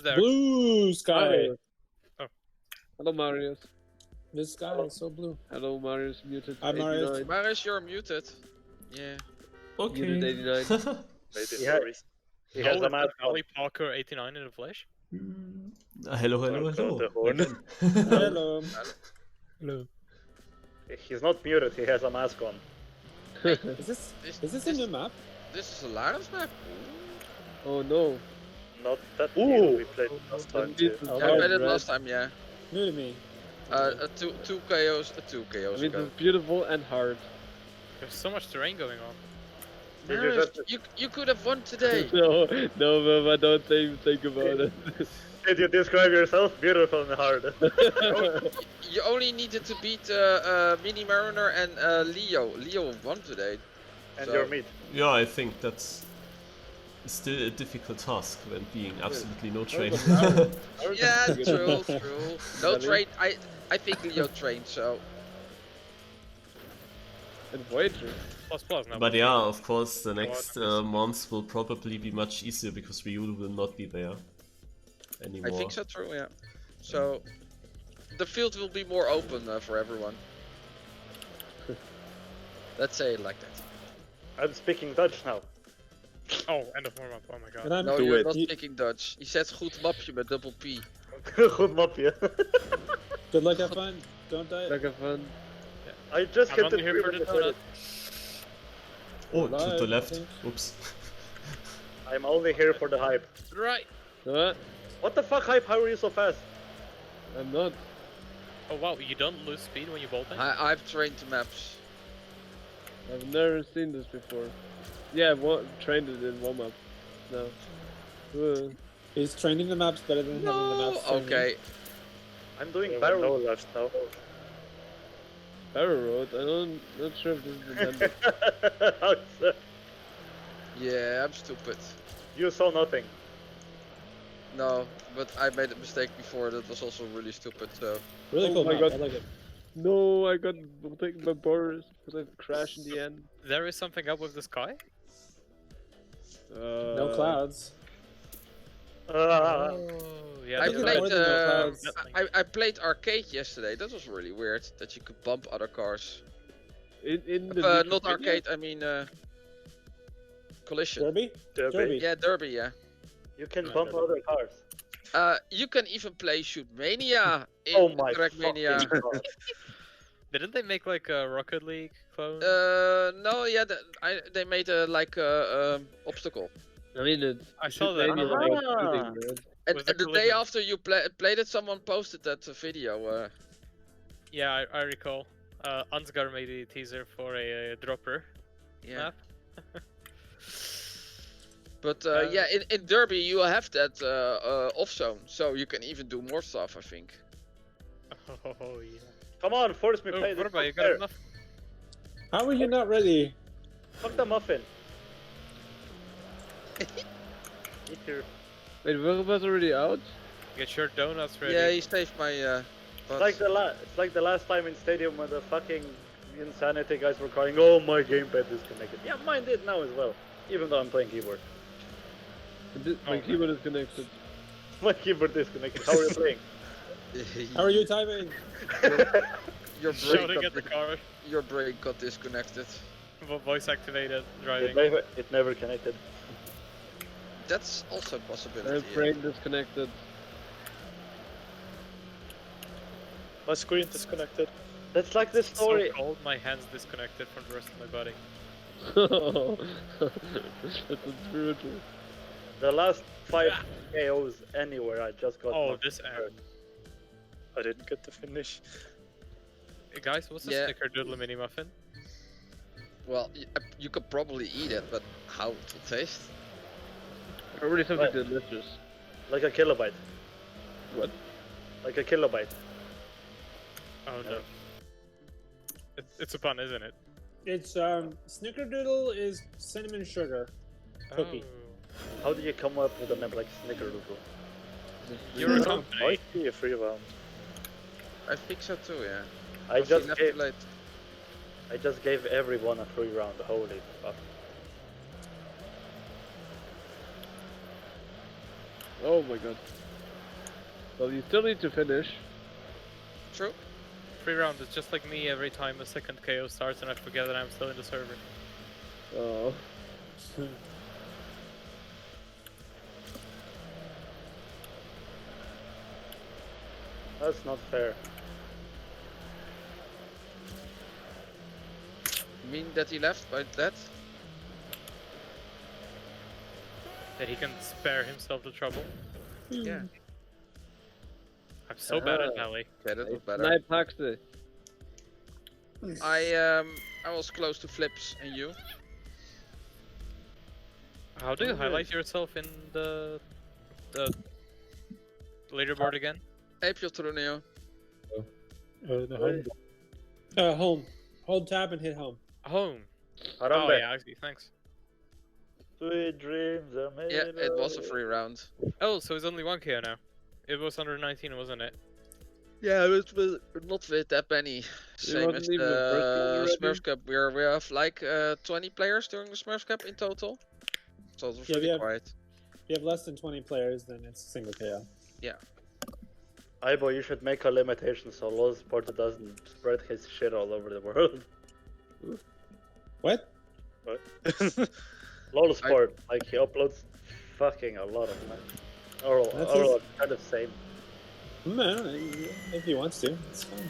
there? Blue sky. Oh. Hello, Marius. This sky is so blue. Hello, Marius. Muted. Hi, Marius. 89. Marius, you're muted. Yeah. Muted 89. Maybe Yeah. for reason. He has a mask on. Ali Parker 89 in the flesh. Hello, hello, Oh, the hello. horn. Again. Hello. Hello. He's not muted, he has a mask on. Is this a new map? This is a Lara's map. Oh no. Not that Ooh. new, we played last time too. This is I hard, played it right? last time, yeah. New to me. Two KOs I mean, ago. it's beautiful and hard. There's so much terrain going on. Did you Marius, just- you could have won today. No, Mama, don't think about it. Did you describe yourself? Beautiful and hard. You only needed to beat Mini Mariner and Leo. Leo won today. And So- your meat. Yeah, I think that's still a difficult task when being absolutely no trained. Yeah, true. No Really? train. I think Leo trained, so And Voyager. Plus now. But yeah, of course, the next months will probably be much easier because Ryu will not be there anymore. I think so too. Yeah. So the field will be more open for everyone. Let's say it like that. I'm speaking Dutch now. Oh, end of warm-up. Oh my god. And I'm No, Do you're it. not speaking Dutch. He said goed mapje met double P. Good mapje. good luck, have fun. Don't die. Like a fun. I just I'm hit only the here for the donut. Oh, to Alive, the I left. think. Oops. I'm only here for the hype. Right. What? What the fuck hype? How are you so fast? I'm not. Oh wow, you don't lose speed when you bolting? I've trained the maps. I've never seen this before. Yeah, trained it in warm up. No. He's training the maps better than having the No. maps. trained. Okay. I'm doing No barrel. left now. Barrel Road. Not sure if this is intended. Yeah, I'm stupid. You saw nothing. No, but I made a mistake before. That was also really stupid. So Really Oh cool my map. God. I like it. No, I got taken by Boris because I crashed in the end. There is something up with the sky? No clouds. Oh, yeah. I that's think played. more than no clouds. I played arcade yesterday. That was really weird. That you could bump other cars. In the Not Wikipedia? arcade. I mean collision. Derby? Derby. Yeah, Derby. Yeah. You can bump other cars. You can even play Shoot Mania in Oh my Trackmania. fucking God. Didn't they make like a Rocket League clone? No, yeah, they made a obstacle. I mean, I saw that. Maybe Ah. like shooting, right? And, Was and the the day collision- after you played it, someone posted that video. Yeah, I recall. Ansgar made a teaser for a dropper Yeah. map. But yeah, in Derby you have that off zone, so you can even do more stuff. I think. Oh yeah. Come on, force me Oh, play what this. about you? Fuck Got there. enough? How are you not ready? Fuck the muffin. Eat your... Wait, Wilbur was already out? Get your donuts ready. Yeah, he saved my. It's butt. like the last time in stadium when the fucking insanity guys were crying, "Oh, my gamepad disconnected." Yeah, mine did now as well. Even though I'm playing keyboard. My keyboard is connected. My keyboard disconnected. How are you playing? How are you timing? Your Shouting brain at the car. your brain got disconnected. Voice activated driving. It never connected. That's also a My possibility. yeah. brain disconnected. My screen disconnected. That's like the It's so story. cold, my hands disconnected from the rest of my body. That's brutal. The last 5 KOs anywhere, I just got. Oh, knocked this hurt. end. I didn't get the finish. Hey, guys, what's the Yeah. snickerdoodle mini muffin? Well, you could probably eat it, but how it will taste? Already something Right. delicious. Like a kilobyte. What? Like a kilobyte. Oh no. It's a pun, isn't it? It's Snickerdoodle is cinnamon sugar cookie. Oh. How do you come up with a name like Snickerdoodle? You're a company. Might be a free round. I think so too. Yeah. I Because he just left gave too late. I just gave everyone a free round. Holy fuck! Oh my god. Well, you still need to finish. True. Free round is just like me every time a second KO starts and I forget that I'm still in the server. Oh. That's not fair. Mean that he left by that? That he can spare himself the trouble. Yeah. I'm so bad at melee. Okay, that was better. Snipe Haxley. I was close to flips, and you? How do you highlight yourself in the leaderboard again? Hey, Piotrunio. The home. Home. Hold tab and hit home. Home. Oh Harambe. yeah, I see. Thanks. Sweet dreams are made Yeah, it was a of- free round. Oh, so it's only 1 KO now. It was under 19, wasn't it? Yeah, it was not with that many. Same as wasn't even the first round the already? Smurfs Cup. We have like 20 players during the Smurfs Cup in total. So it was Yeah, really yeah. quiet. If you have less than 20 players, then it's a single KO. Aibo, you should make a limitation so Loz Porter doesn't spread his shit all over the world. What? LOL Sport, like he uploads fucking a lot of them. Or That's kind of same. No, if he wants to, it's fine.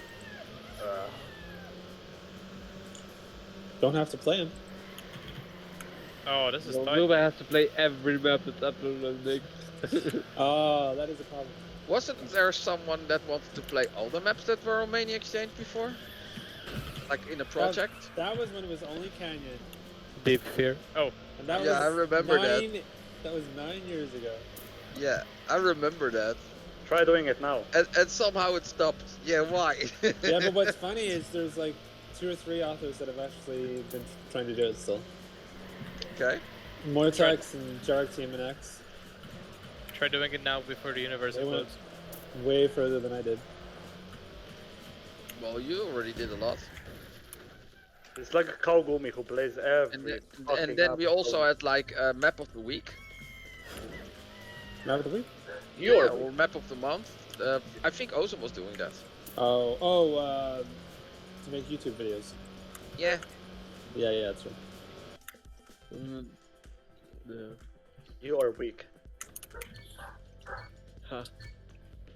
Don't have to play him. Oh, this is Well, tight. Nova has to play every map that's uploaded on Nix. Oh, that is a problem. Wasn't there someone that wanted to play all the maps that were on Mania Exchange before? Like in a project? That was when it was only Canyon. Deep fear. Oh, And that Yeah, I was remember that. That was 9 years ago. Yeah, I remember that. Try doing it now. And somehow it stopped. Yeah, why? Yeah, but what's funny is there's like 2 or 3 authors that have actually been trying to do it still. Okay. Mortex and Jark Team and X. try doing it now before the universe They went explodes. way further than I did. Well, you already did a lot. It's like a Kaugumi who plays every And, fucking and then map. we also had like a map of the week. Map of the week? Yeah, or map of the month. I think Ozan was doing that. To make YouTube videos. Yeah. Yeah, that's right. Yeah. You are weak.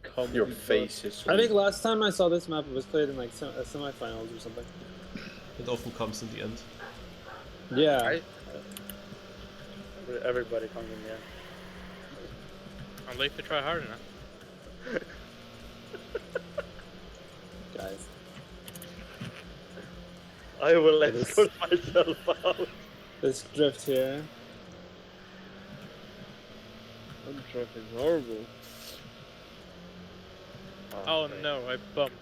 Come Your on. face is. I think last time I saw this map, it was played in like semifinals or something. It often comes in the end. Yeah. Right. Everybody comes in here. I'm late to try hard enough. Guys. I will It is- escort myself out. This drift here. I'm driving horrible. Oh no, I bumped.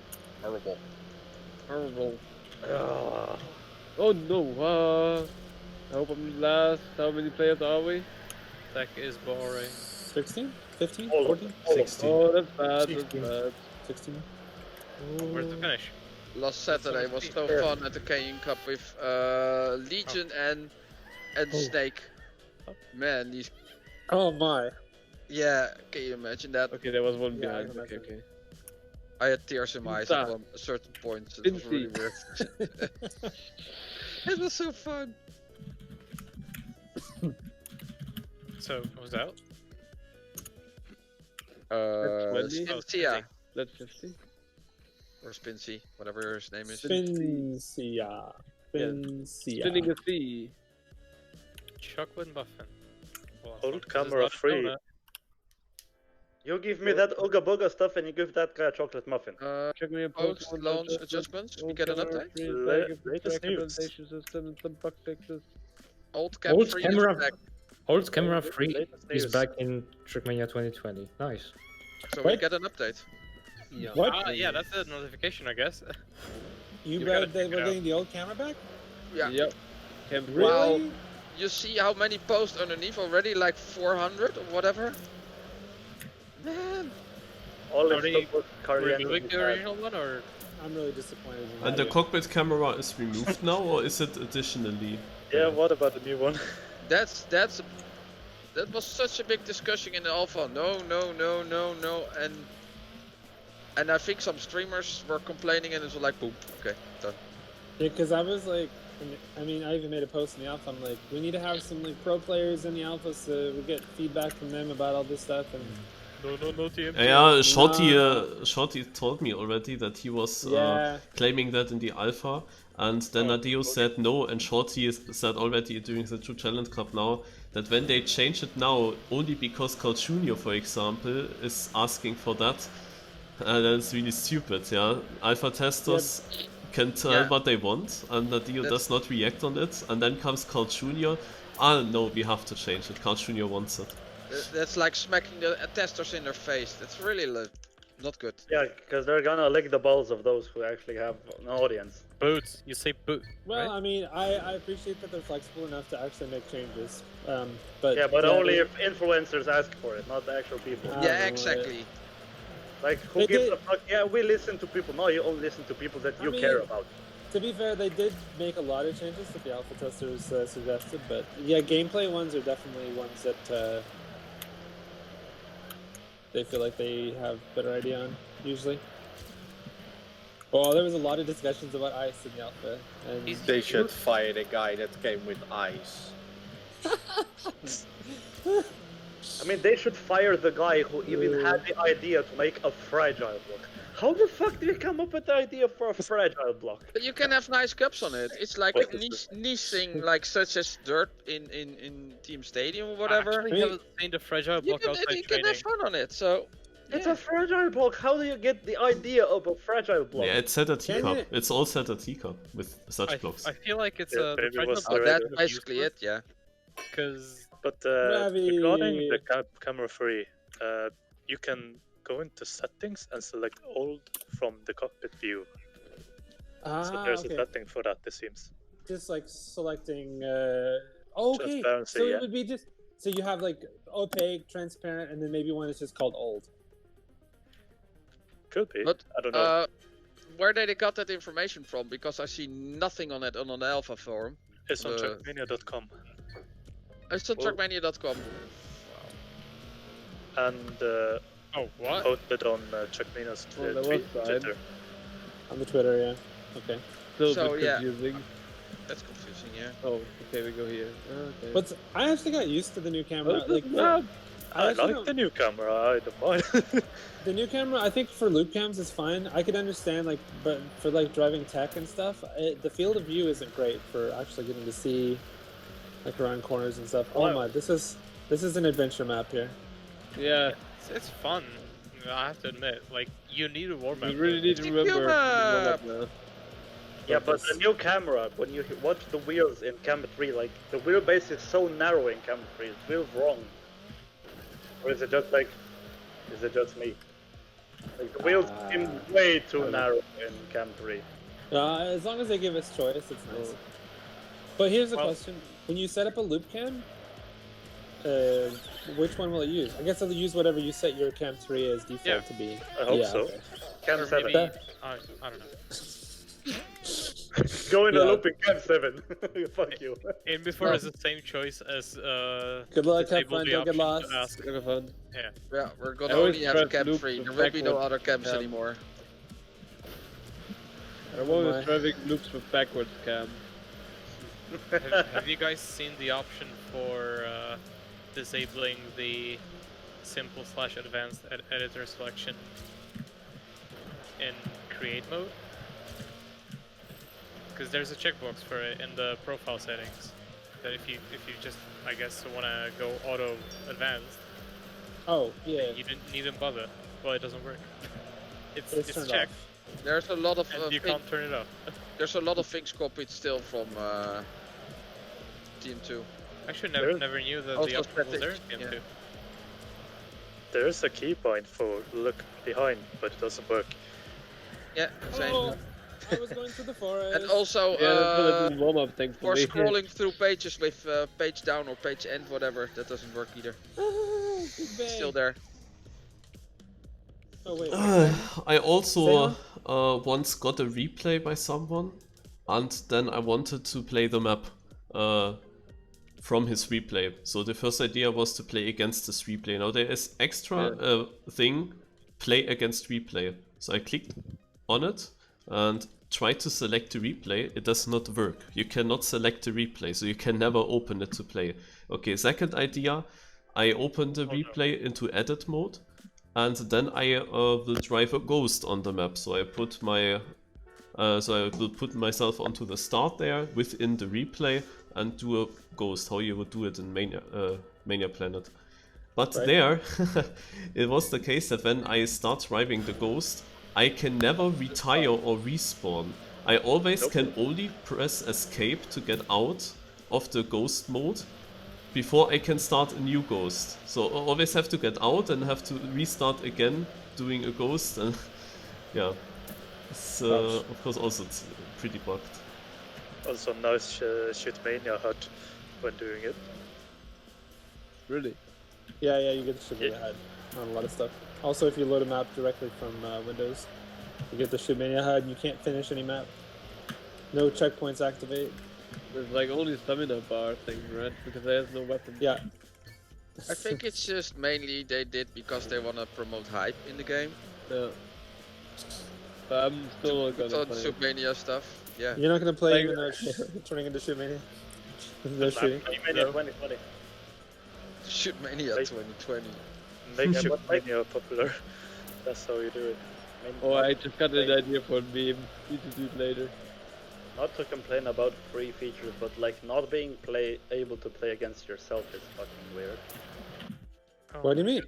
Horrible. Horrible. Ah. Oh no, I hope I'm last. How many players are we? That is boring. 16? 15? All of 14? them. 16. Oh, that's bad, 16. that's bad. 16? Where's the finish? Last Saturday was so Here. fun at the Canyon Cup with Legion and Snake. Man, these. Oh my. Yeah, can you imagine that? Okay, there was one Yeah, I behind. can Okay, imagine. okay. I had tears in my eyes at a certain point. It was really weird. It was so fun. So, was that? That's 20? Spincia. That's 50. Or Spincy, whatever his name is. Spincia. Spincia. Spinning a sea. Chocolate muffin. Well, Hold this is camera not a free. donut. You give me that Ooga Booga stuff and you give that guy a chocolate muffin. Check me a Post launch adjustments. We get an update. Latest news. System and some bug fixes. Old cam Old free camera- is back. Old camera free Latest is news. back in Trackmania 2020. Nice. So we What? get an update. Yeah. What? Ah, yeah, that's a notification, I guess. You You gotta bet that check it we're out. getting the old camera back? Yeah. Yep. Cam free. Really? Wow. You see how many posts underneath already? Like 400 or whatever? Man. All Are this they stuff was Carian. Removing the original one, or I'm really disappointed in And that. the cockpit camera is removed now, or is it additionally? Yeah, what about the new one? That was such a big discussion in the alpha. No, and And I think some streamers were complaining, and it was like, boom, okay, done. Yeah, because I was like, I mean, I even made a post in the alpha. I'm like, we need to have some like pro players in the alpha so we get feedback from them about all this stuff. And No TMT. Yeah, Shorty, No. Shorty told me already that he was Yeah. claiming that in the alpha, and then Nadeo said no, and Shorty said already during the True Challenge Cup now that when they change it now, only because Carl Jr., for example, is asking for that, that's really stupid, yeah. Alpha testers can tell what they want, and Nadeo does not react on it, and then comes Carl Jr., no, we have to change it, Carl Jr. wants it. That's like smacking the testers in their face. That's really not good. Yeah, because they're gonna lick the balls of those who actually have an audience. Boots. You say boot. Well, right? I mean, I appreciate that they're flexible enough to actually make changes. But Yeah, but only if influencers ask for it, not the actual people. Yeah, exactly. Like, who They gives did- a fuck? Yeah, we listen to people. No, you only listen to people that you I care mean- about. To be fair, they did make a lot of changes that the alpha testers suggested, but yeah, gameplay ones are definitely ones that they feel like they have better idea on, usually. Well, there was a lot of discussions about ice in the alpha, and They should fire the guy that came with ice. I mean, they should fire the guy who even had the idea to make a fragile block. How the fuck did you come up with the idea for a fragile block? But you can have nice cups on it. It's like What a is niche thing, like such as dirt in Team Stadium or whatever. I actually haven't seen the fragile You block can, outside you can training. have fun on it. So It's a fragile block. How do you get the idea of a fragile block? Yeah, it's set a Can teacup. it- It's all set a teacup with such blocks. I feel like it's Yeah, the maybe it fragile was block that's already basically it. Yeah. because But Ravi. regarding the camera free, you can go into settings and select old from the cockpit view. So there's a okay. setting for that, it seems. Just like selecting. Okay, Transparency, so it yeah. would be just so you have like opaque, transparent, and then maybe one is just called old. Could be. But I don't know. where they got that information from? Because I see nothing on it on an alpha forum. It's on uh, trackmania.com. It's on Well- trackmania.com. And oh what? posted on Trackmania's On the Twitter. website. On the Twitter, yeah. Okay. Still So, a bit yeah. confusing. That's confusing, yeah. Oh, okay, we go here. Okay. But I actually got used to the new camera. Oh, Like, yeah. I actually like don't- the new camera, I don't mind. the new camera. I think for loop cams is fine. I could understand like, but for like driving tech and stuff, the field of view isn't great for actually getting to see like around corners and stuff. Oh Well- my, this is an adventure map here. Yeah, It's fun. I have to admit, like you need a warm up. you really need to It's a remember. cube warm up now. Yeah, but the new camera, when you watch the wheels in Cam 3, like, the wheelbase is so narrow in Cam 3, it feels wrong. Or is it just like, is it just me? Like, the wheels seem way too narrow in Cam 3. As long as they give us choice, it's nice. But here's the Well- question: when you set up a loop cam, which one will it use? I guess it'll use whatever you set your cam 3 as default Yeah. to be. I hope yeah, so. okay. Cam Or 7. maybe, I don't know. Go in a Yeah. loop in Cam 7. Fuck you. Aim before is the same choice as Good luck, have disable fun, the don't get option lost. to ask. Have fun. Yeah, we're gonna I always only have press Cam loop 3. with There will be no backward other cams cam. anymore. I'm my. always driving loops with backwards cam. Have you guys seen the option for disabling the simple / advanced editor selection in create mode? Because there's a checkbox for it in the profile settings. That if you just I guess want to go auto advanced, Oh yeah, you didn't need to bother. Well, it doesn't work. it's It's turned checked, off. There's a lot of and you can't turn it off. there's a lot of things copied still from Team 2. Actually, There- never knew that Also the option was there in settings, Game yeah. 2. There's a key point for look behind, but it doesn't work. Yeah, same. Oh, I was going through the forest. And also Yeah, that's a little warm up thing for for me. scrolling through pages with page down or page end, whatever, that doesn't work either. Big bang. Still there. Oh wait. I also once got a replay by someone, and then I wanted to play the map from his replay. So the first idea was to play against this replay. Now there is extra thing, play against replay. So I clicked on it and tried to select the replay. It does not work. You cannot select the replay, so you can never open it to play. Okay, second idea, I open the replay into edit mode, and then I will drive a ghost on the map. So I put my so I will put myself onto the start there within the replay and do a ghost, how you would do it in Mania Planet. But there, it was the case that when I start driving the ghost, I can never retire or respawn. I always can only press escape to get out of the ghost mode before I can start a new ghost. So I always have to get out and have to restart again doing a ghost, and yeah. It's of course also it's pretty bugged. Also nice shoot Mania HUD when doing it. Really? Yeah, you get the shoot mania HUD on a lot of stuff. Also, if you load a map directly from Windows, you get the shoot mania HUD and you can't finish any map. No checkpoints activate. There's like only stamina bar thing, right? Because there's no weapon. Yeah. I think it's just mainly they did because they want to promote hype in the game. Yeah. But I'm still not gonna So play. Shoot Mania stuff. Yeah. You're not gonna play Like- even though it's turning into shoot mania. No shooting. Mania 2020. Shoot Mania Like- 2020. Make Yeah, shoot but like- Mania popular. That's how you do it. Oh, I just got an idea for a meme. Need to do it later. Not to complain about free features, but like not being able to play against yourself is fucking weird. What do you mean?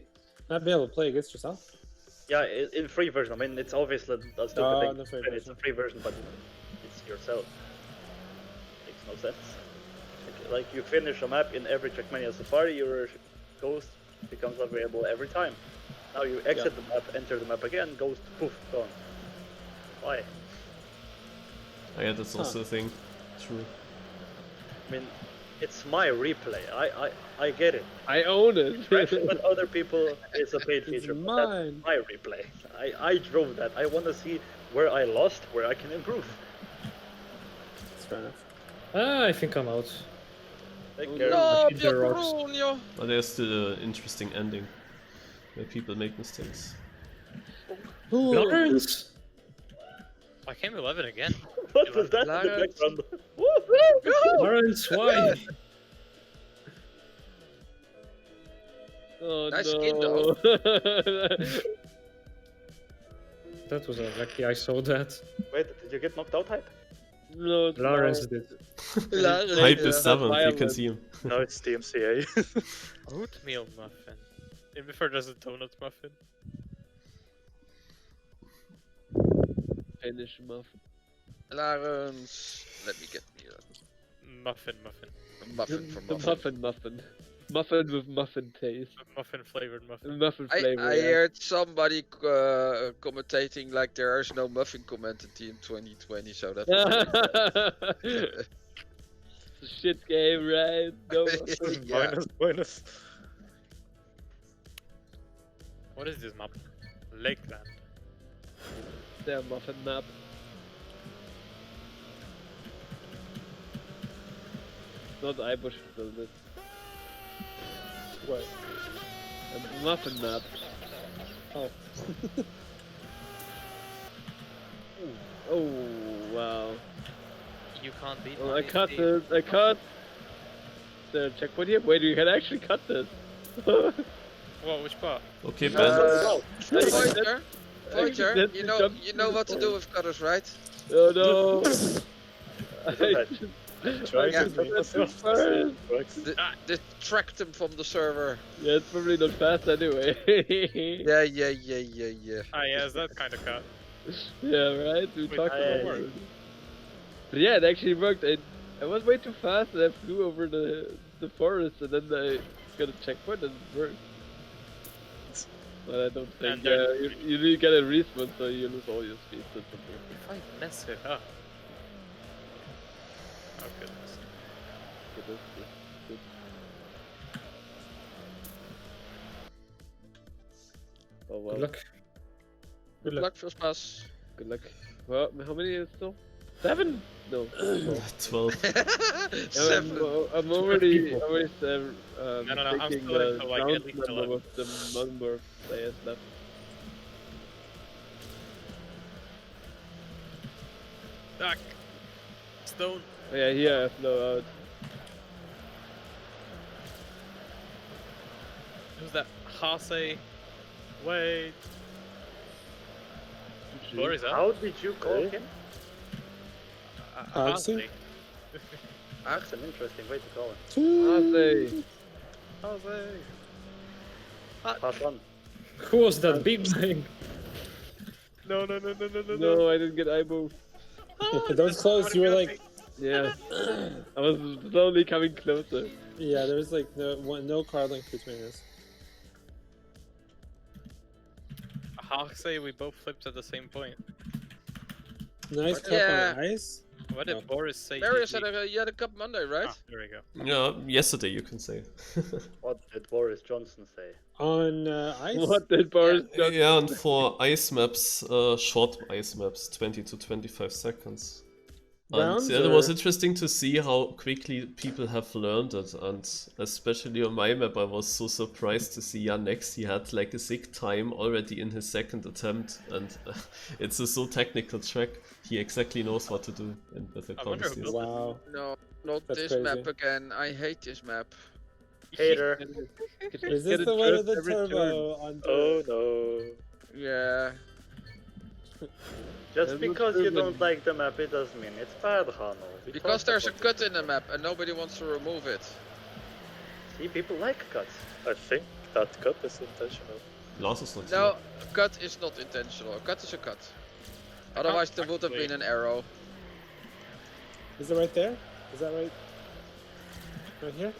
Not be able to play against yourself? Yeah, in free version. I mean, it's obviously a stupid Oh, thing. in the free It's a version. free version, but it's yourself. Makes no sense. Like you finish a map in every Trackmania Safari, your ghost becomes available every time. Now you exit the map, enter the map again, ghost, poof, gone. Why? Yeah, that's also a thing. True. I mean, it's my replay. I get it. I own it. But other people, it's a paid It's feature. But mine. that's my replay. I drove that. I want to see where I lost, where I can improve. That's fair enough. I think I'm out. Take care. No, Shoot the rocks. Piotrunio! But there's still an interesting ending where people make mistakes. Lawrence! I came 11 again. What was that in the Lawrence. background? Lawrence, why? Oh Nice no. skin, though. That was unlucky, I saw that. Wait, did you get knocked out, Hype? No, it's Lawrence not. did. Hype is 7th, you violent. can see him. Now it's DMCA. Oatmeal muffin. I prefer just a donut muffin. Finish him off. Lawrence. Let me get me Muffin. a muffin from The muffin. muffin. Muffin with muffin taste. Muffin flavored muffin. Muffin flavor. I yeah. heard somebody commentating like there is no muffin comment in Team 2020, so that It's a shit game, right? No. yeah. Minus. What is this map? Lakeland. Their muffin map. Not Ibush build it. What? A muffin map. Oh. Oh wow. You can't beat Well, I my cut team. this. I cut the checkpoint here. Wait, you can actually cut this. What? Which part? Okay, Ben. Pointer, Pointer, That's you the know jump what to do with cutters, right? Oh no. I Trying Yeah. to make myself First. works. Detract them from the server. Yeah, it's probably not fast anyway. Yeah. Ah, yeah, is that kind of cut? Yeah, right? We Wait, talked how about did it work? it. But yeah, it actually worked. I was way too fast and I flew over the forest and then I got a checkpoint and it worked. But I don't think And then- you really get a respawn, so you lose all your speed. That's okay. If I mess it up. Oh goodness. But that's good. Oh well. Good luck. Good luck, first pass. Good luck. Well, how many is still? 7? No. 12. Seven. I'm already people. no, I'm taking still the into, like, at round least number 11. with the number of players left. Back. Stone. Oh, yeah, here I have no out. Who's that? Hase. Wait. Where is that? How did you call Eh? him? Hase? Hase. That's an interesting way to call him. Hase. Hase. Pass on. Who was that beep bang? No. No, I didn't get eye move. That was close. You were like, Yeah. I was slowly coming closer. yeah, there was like no card link between us. Hase, we both flipped at the same point. Nice cup Yeah. on ice. What did No. Boris say? Marius GG? you had a cup Monday, right? Ah, there we go. Yeah, yesterday you can say. What did Boris Johnson say? On ice? What did Boris Johnson Yeah, and for ice maps, short ice maps, 20 to 25 seconds. And Rounds, yeah, it was or- interesting to see how quickly people have learned it, and especially on my map I was so surprised to see Next he had like a sick time already in his second attempt, and it's a so technical track, he exactly knows what to do with the I wonder who policies. built it. Wow. No, not That's this crazy. map again. I hate this map. Hater. Is this the way to the turbo on Oh dirt? no. Yeah. Just That because looks you good. don't like the map, it doesn't mean it's bad, Hano. We Because talked there's a about cut in the map and nobody wants to remove it. it. See, people like cuts. I think that cut is intentional. Lars is not No, a cut is not intentional. A cut is a cut. Otherwise there would have actually- been an arrow. Is it right there? Is that right? Right here?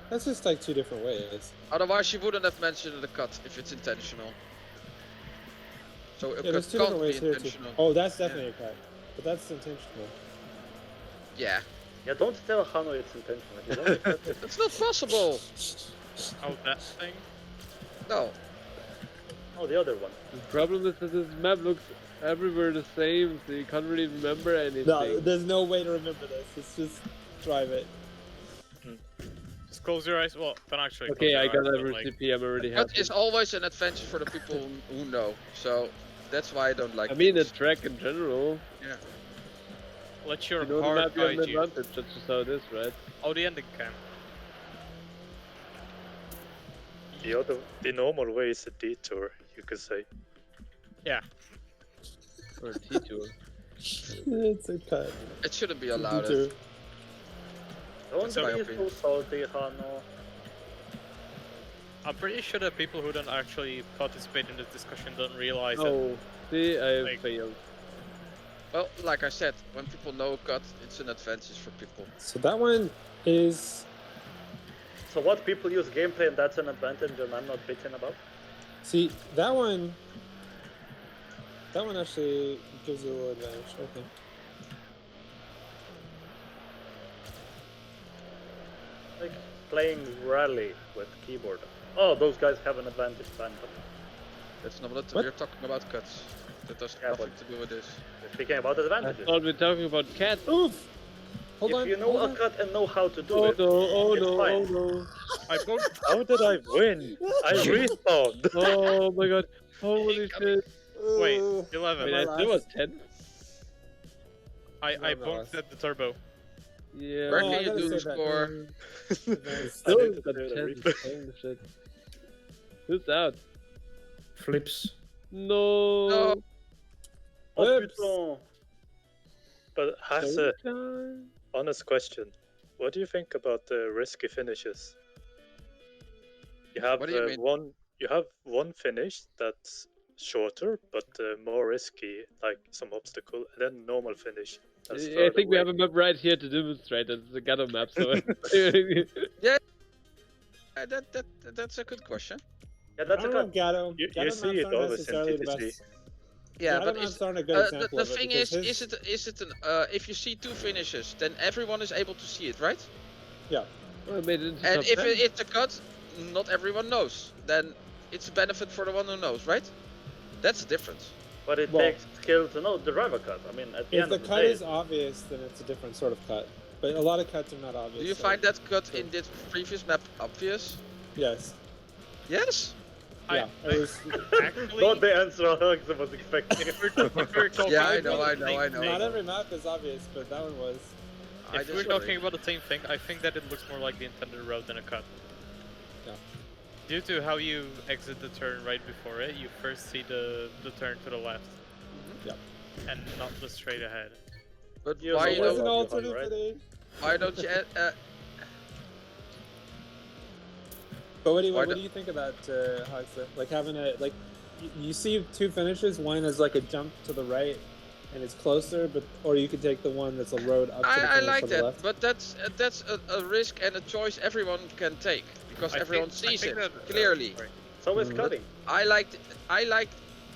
That's just like two different ways. Otherwise you wouldn't have mentioned the cut if it's intentional. So a Yeah, cut there's two can't different be ways here too. intentional. Oh, that's definitely a cut. But that's intentional. Yeah. Yeah, don't tell Hano it's intentional. You don't accept it. It's not possible! Oh, that thing? No. Oh, the other one. The problem is that this map looks everywhere the same, so you can't really remember anything. No, there's no way to remember this. It's just drive it. Just close your eyes. Well, don't actually. close Okay, your I eyes, got but, every like, CP, I'm already Cut happy. is always an advantage for the people who know. So that's why I don't like I mean, the this. track in general. Let your You know the heart map, you have guide an you. advantage, that's just how it is, right? Oh, the ending cam. The normal way is a detour, you could say. Or a T-tour. It's a cut. It shouldn't be allowed. Detour. Don't That's my be so opinion. salty, Hano. I'm pretty sure that people who don't actually participate in this discussion don't realize that. Oh, see, I Like- failed. Well, like I said, when people know a cut, it's an advantage for people. So that one is. So what, people use gameplay and that's an advantage and I'm not bitching about? See, that one. That one actually gives you a little advantage, I think. Like playing rally with keyboard. Oh, those guys have an advantage, ban them. That's not what What? we're talking about cuts. That has Yeah, nothing but- to do with this. We're speaking about I advantages. thought we're talking about cats. Oof! Hold If on. you know hold a on. cut and know how to do Oh it, no, oh it's no, fine. oh no. I both. How did I win? I respawned. Oh my god. Holy shit. Wait, Ooh. 11. Wait, my I still was last- 10? I No, bonked at the turbo. Yeah. Where Oh, can I you gotta do the say that. score? Still I need to got do the 10. replay. Holy shit. Who's out? Flips. No. No. Oh, Oops. putain. But has a Showtime. honest question. What do you think about the risky finishes? You have What do you mean? one finish that's shorter but more risky, like some obstacle, and then normal finish. That's I further think we away. have a map right here to demonstrate that it's a Gatto map, so That's a good question. Yeah, I that's a don't know, cut. Gatto. You Gatto see maps it aren't always in necessarily the TTC. best. Yeah, Gatto but maps aren't a good the example of it thing because is his- it an if you see two finishes, then everyone is able to see it, right? Yeah. Well, I made it into And top if 10. it's a cut, not everyone knows. Then it's a benefit for the one who knows, right? That's the difference. But it Well- takes skill to know the driver cut. I mean, at the If end the of the cut day, is obvious, then it's a different sort of cut. But a lot of cuts are not obvious. Do you so- find that cut in this previous map obvious? Yes. Yes. Yeah, it was Actually, Not the answer Alex was expecting. if we're talking Yeah, I about know, the I know, same I know. thing- not every map is obvious, but that one was. I If we're disagree. talking about the same thing, I think that it looks more like the intended route than a cut. Yeah. Due to how you exit the turn right before it, you first see the turn to the left. Yep. And not the straight ahead. But You why know It you was what? an don't, Johan, alternate right? finish. why don't you But what do you Why what do you think of that, Hoxha? Like having a like, you see two finishes. One is like a jump to the right, and it's closer, but or you could take the one that's a road up to the I finish like on the that, left. but that's a risk and a choice everyone can take because everyone sees it that, clearly. sorry. So is Mhm. cutting. I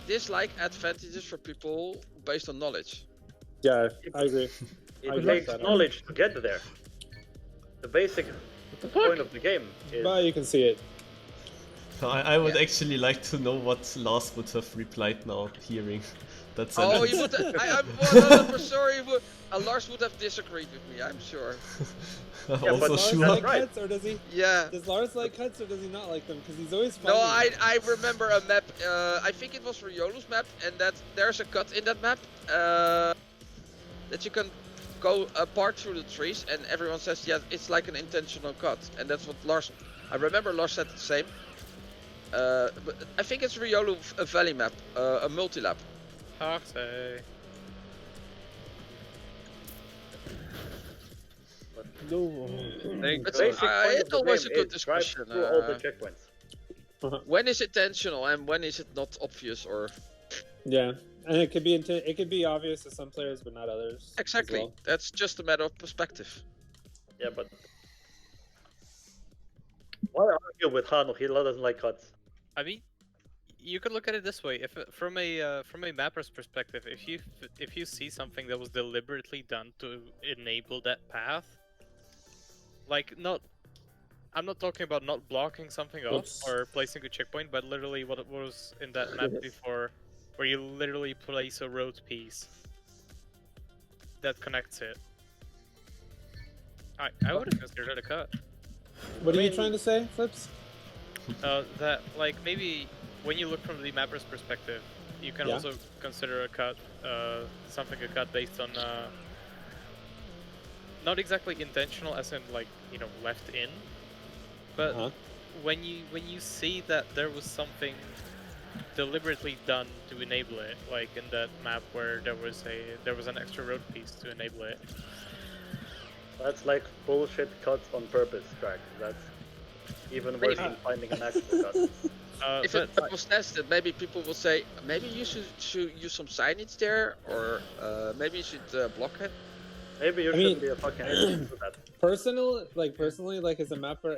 dislike advantages for people based on knowledge. Yeah, I agree. It I agree with takes that. knowledge to get there. The basic point of the game is. But you can see it. I would Yeah. actually like to know what Lars would have replied now, hearing that Oh, sentence. you would. I'm 100% sure he would. Lars would have disagreed with me. I'm sure. but Also Does Lars sure. like right. cuts or does he? Yeah. Does Lars like cuts or does he not like them? Because he's always No, fighting. I remember a map. I think it was Riolo's map, and that there's a cut in that map that you can go apart through the trees, and everyone says, yeah, it's like an intentional cut, and that's what Lars. I remember Lars said the same. But I think it's Riolo a valley map, a multi-lap. Toxic. No. But The basic point it's of the always a game good is drive discussion. through all the checkpoints. When is intentional and when is it not obvious or Yeah, and it could be it could be obvious to some players, but not others. as exactly? well. That's just a matter of perspective. Yeah, but why argue with Hano? He doesn't like cuts. I mean, you could look at it this way: if from a mapper's perspective, if you see something that was deliberately done to enable that path, like I'm not talking about not blocking something off Oops. or placing a checkpoint, but literally what it was in that map before, where you literally place a road piece that connects it. I would have considered it a cut. What are you trying to say, Flips? That like maybe when you look from the mapper's perspective, you can Yeah. also consider a cut, something a cut based on not exactly intentional, as in like left in, but Uh-huh. when you see that there was something deliberately done to enable it, like in that map where there was an extra road piece to enable it. That's like bullshit cuts on purpose track. That's even worse than finding an actual cut. If But it was tested, maybe people will say, maybe you should use some signage there, or maybe you should block it. Maybe you I mean- shouldn't be a fucking idiot to do that. Personally, like as a mapper,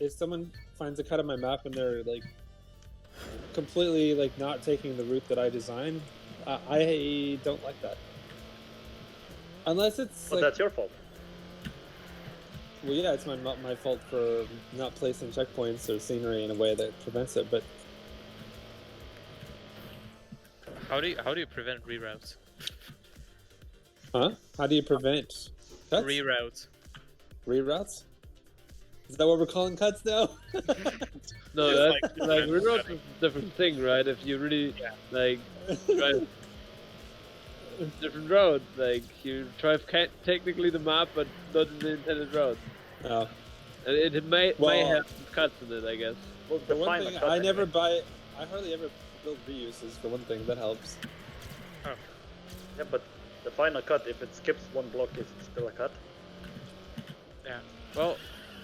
if someone finds a cut on my map and they're like completely like not taking the route that I designed, I don't like that. Unless it's But like, that's your fault. well, yeah, it's my fault for not placing checkpoints or scenery in a way that prevents it. But how do you prevent reroutes? how do you prevent cuts? Reroutes. Reroutes? Is that what we're calling cuts now? No, It's that's like- like reroutes is a different thing, right? If you really Yeah. like drive different roads, like you drive technically the map, but not in the intended road, Oh. and it may Well- have cuts in it, I guess. Well, For one define a thing, cut I anyway. never buy. I hardly ever build reuses. For one thing, that helps. Yeah, but define a cut. If it skips one block, is it still a cut? Yeah. Well,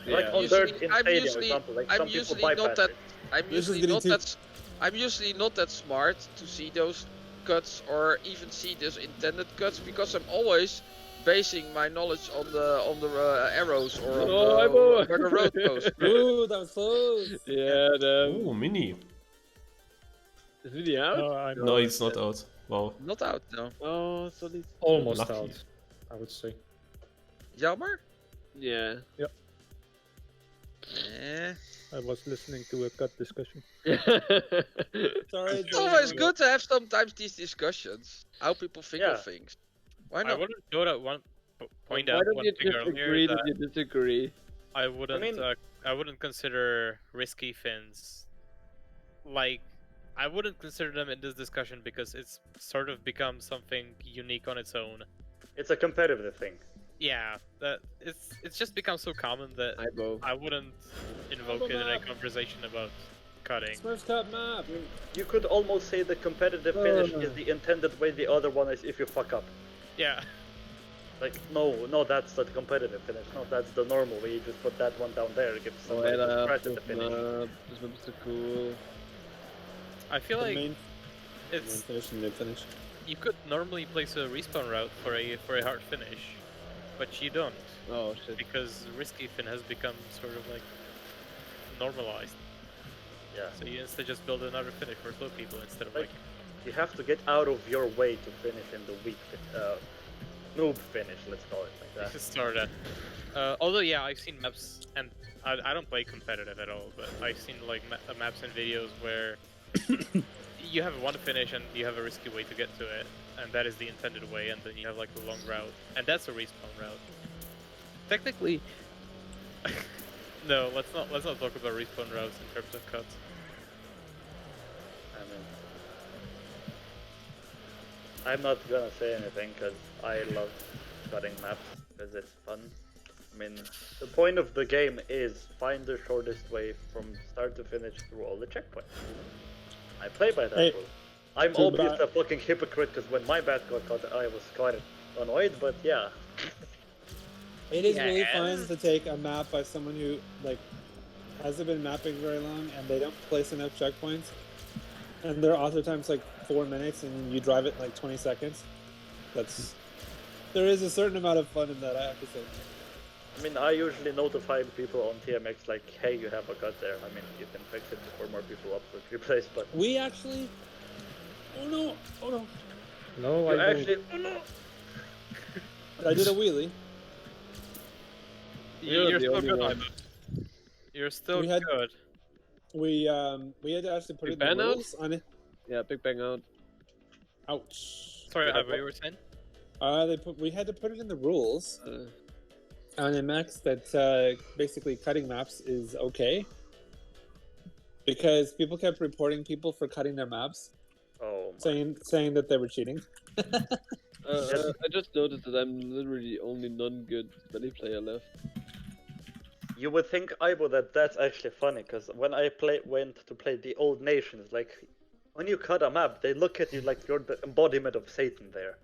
Like Yeah. on Usually- dirt in I'm Stadia, for usually- example, like I'm some people usually bypass not that- it. I'm This is usually getting not too- that. I'm usually not that smart to see those cuts or even see those intended cuts because I'm always basing my knowledge on the arrows or on Oh, I'm over. where the road goes. Ooh, that was close. Yeah, Oh, Mini. is Mini out? No, I'm No, it's not out. Wow. Not out, no. Oh, so these. almost Lucky. out, I would say. Jammer? Yeah. Eh. I was listening to a cut discussion. Sorry. It's always good to have sometimes these discussions. How people think Yeah. of things. Why I not? wouldn't go to point Why out don't one you thing just earlier agree that that you disagree? I wouldn't mean- I wouldn't consider risky fins like, I wouldn't consider them in this discussion because it's sort of become something unique on its own. It's a competitive thing. Yeah, that it's just become so common that Ibo. I wouldn't invoke it in a conversation about cutting. Smurfs cut map. I mean, you could almost say the competitive finish is the intended way. The other one is if you fuck up. Yeah. Like, no, that's not the competitive finish. No, that's the normal way. You just put that one down there, give Oh, somebody yeah, to scratch at the finish. this map's so cool. I feel The like main it's finish and mid finish. you could normally place a respawn route for a hard finish, but you don't Oh shit. because risky fin has become sort of like normalized. Yeah. So you instead just build another finish for slow people instead of like You have to get out of your way to finish in the weak noob finish, let's call it like that. just start at. Although yeah, I've seen maps and I don't play competitive at all, but I've seen like maps and videos where you have one finish and you have a risky way to get to it, and that is the intended way, and then you have like a long route, and that's a respawn route. Technically, no. Let's not talk about respawn routes in terms of cuts. I mean, I'm not gonna say anything because I love cutting maps because it's fun. I mean, the point of the game is find the shortest way from start to finish through all the checkpoints. I play by that Hey, rule. I'm too obviously bad. a fucking hypocrite because when my bat got caught, I was quite annoyed, but yeah. It is really Yes. fun to take a map by someone who like hasn't been mapping very long and they don't place enough checkpoints, and their author time's like 4 minutes, and you drive it in like 20 seconds. There is a certain amount of fun in that, I have to say. I mean, I usually notify people on TMX like, hey, you have a cut there. I mean, you can fix it before more people upload replays, but We actually. Oh no! Oh no! No, you I don't. actually. Oh no! I did a wheelie. You're You're the still only good, one. Ivan. You're still We had- good. We had to actually put Big it in the ban out? rules on it. Yeah, big bang out. Ouch. Sorry, Yeah, Ivan, you were saying? We had to put it in the rules Uh, on MX that basically cutting maps is okay because people kept reporting people for cutting their maps, Oh my. saying that they were cheating. I just noticed that I'm literally the only non-good Smelly player left. You would think, Ibo, that that's actually funny, because when I went to play the Old Nations, like, when you cut a map, they look at you like you're the embodiment of Satan there.